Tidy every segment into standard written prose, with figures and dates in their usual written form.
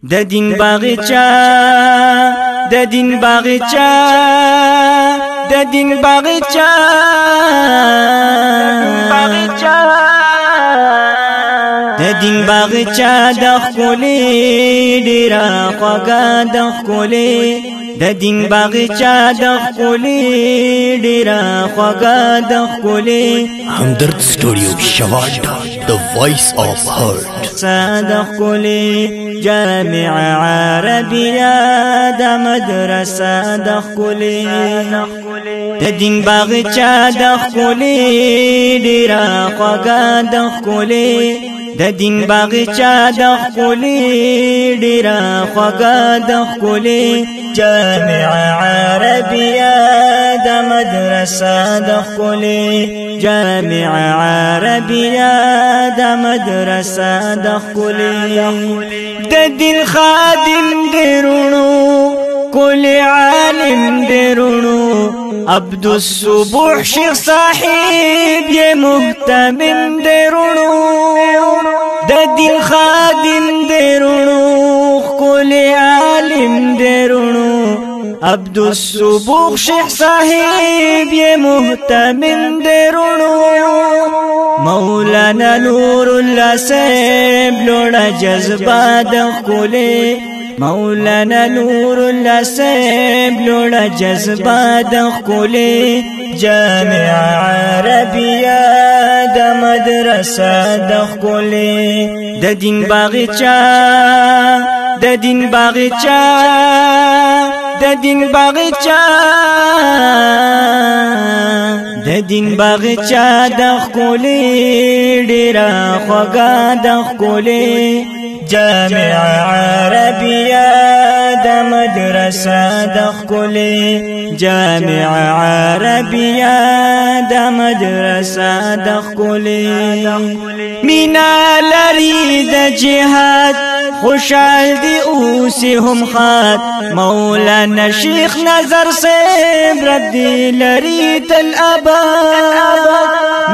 د دین باغچا د دین باغچا د دین باغچا د دین باغچا د خولي ډیرا خوګه د خولي د دین باغچا د خولي ډیرا خوګه د خولي همدرد سټوډیو شواډا the voice of heart صادق خولي جامع عربية د مدرسه د خولي د دین باغچا د خولي ډیرا خوګه د خولي د دین باغچا د خولي ډیرا خوګه د خولي جامع عربية د مدرسه د خولي جامع عربية د مدرسه د خولي د دین خادم درونو کل عالم درونو عبد الصبح شیخ صاحب یہ محتمم درونو د دین خادم درونو کل عالم درونو عبد الصبح شیخ صاحب یہ محتمم درونو مولانا نور اللہ صاحب لوڑا جذبہ دخولے مولانا نور اللہ صاحب لوڑا جذبہ دخولے جامع عربیہ د مدرسہ دخولے د دین باغچا د دین باغچا د دین باغچا د دین باغچا د خولي ډیرا خوګه د خولي جامع عربية د مدرسه د خولي جامع عربية د مدرسه د خولي مینا لري د جهاد خوشحال دی اوسی هم خات مولانا شیخ نظر صاحب ردی لری تل اباد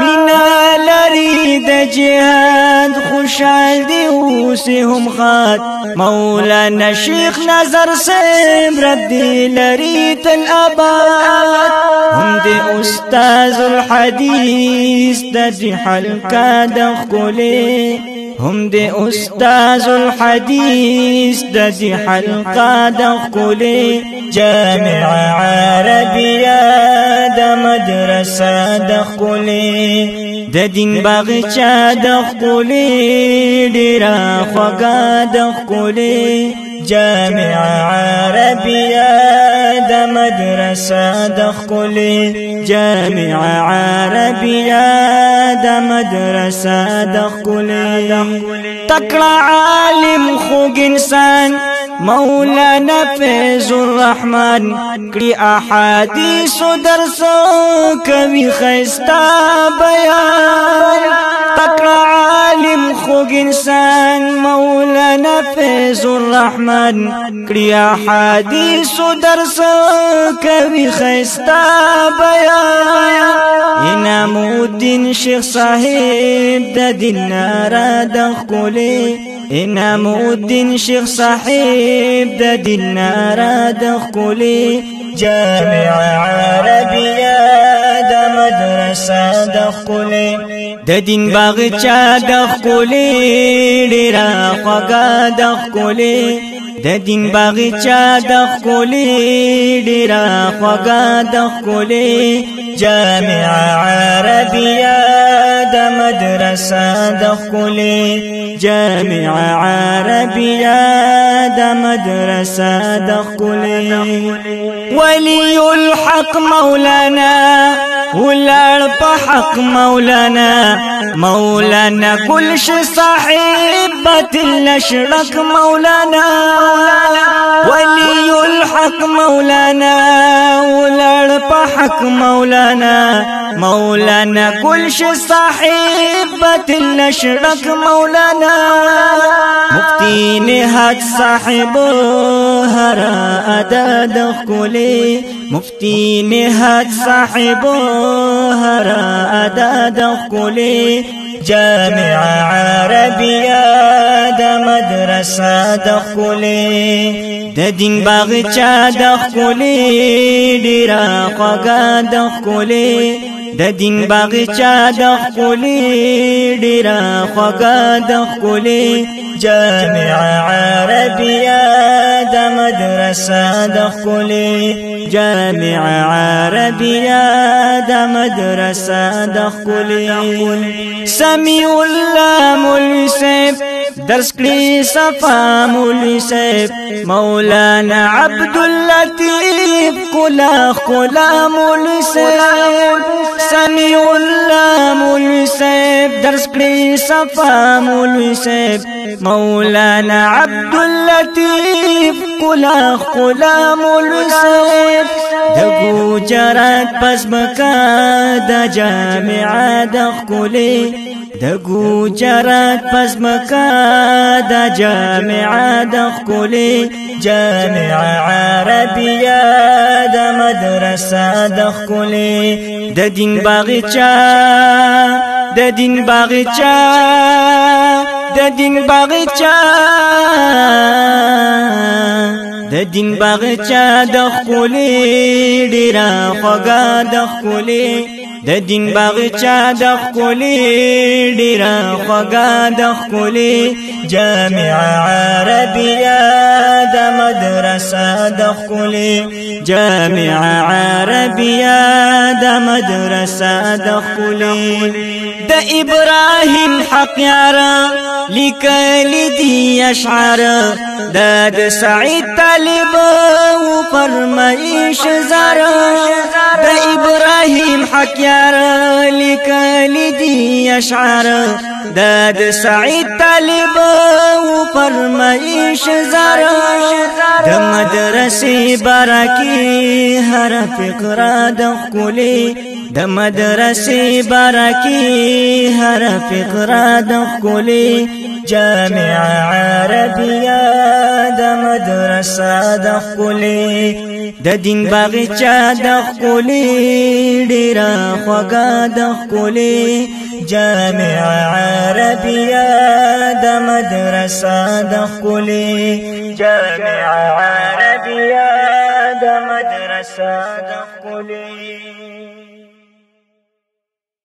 مینا لری د جهاد خوشحال دی اوسی هم خات مولانا شیخ نظر صاحب ردی لری تل اباد هم دی استاذ الحدیث د حلقه د خولي هم دي استاذ الحديث دزي حلقه دخولي جامع عربية د مدرسه دخولي د دین باغچا دخولي ډیرا خوګه دخولي جامع عربية د مدرسه دخولي جامع عربية د مدرسه دخولي تکړه عالم خوږ انسان مولانا فیض الرحمن کړي احادیث درس کوي خيستا بیان تکړه عالم خوږ انسان مولانا فیض الرحمن کړي احادیث درس کوي خيستا بیان انعام الدین شیخ صاحب د دین نارا د خولي انعام الدین شیخ صاحب د دین نارا د خولي جامع عربية د مدرسه د خولي د دین باغچا د خولي ډیرا خوګه د خولي د دین باغچا د خولي ډیرا خوګه د خولي جامع عربية د مدرسه د خولي جامع عربية د مدرسه د خولي ولي الحق مولانا ولړ په حق مولانا مولانا گلش صاحب باطل نشړک مولانا ولي الحق حق مولانا ولړ په حق مولانا مولانا گلش صاحب باطل نشړک مولانا مفتی نهاد صاحب هر ادا د خولي مفتی نهاد صاحب هر ادا د خولي جامع عربیه د مدرسه د خولي د دین باغچا د خولي ډیره خوږه د خولي د دین باغچا د خولي ډیره خوږه د خولي جامع عربیه د مدرسه د خولي جامع عربیه د مدرسه د خولي سمیع الله مولوی صاحب درس کړي صفا مولوی صاحب مولانا عبداللطیف کلا مولوی صاحب سمیع الله مولوی صاحب درس کړي صفا مولوی صاحب مولانا عبداللطیف کلا مولوی صاحب د ګوجرات پسمکا د جامعه د خولي د ګوجرات پسمکا د جامعه د خولي جامعه عربیه د مدرسه د خولي د دین باغچا د دین باغچا د دین باغچا د دین باغچا د خولي ډیره خوږه د خولي د دین باغچا د خولي ډیره خوږه د خولي جامع عربیه د مدرسه د خولي جامع عربیه د مدرسه د خولي د ابراهیم حق یارا لیکلی دی اشعار د سعید طالب و فرمایش زارا د ابراهیم حق یارا لیکلی دی اشعار د سعید طالب و فرمایش زارا د مدرسې برکی هر فقره د خولي د مدرسې برکی هر فقره د خولي جامع عربیه د مدرسه د خولي د دین باغچا د خولي ډیره خوږه د خولي جامع عربیه د مدرسه د خولي جامع عربیه د مدرسه د خولي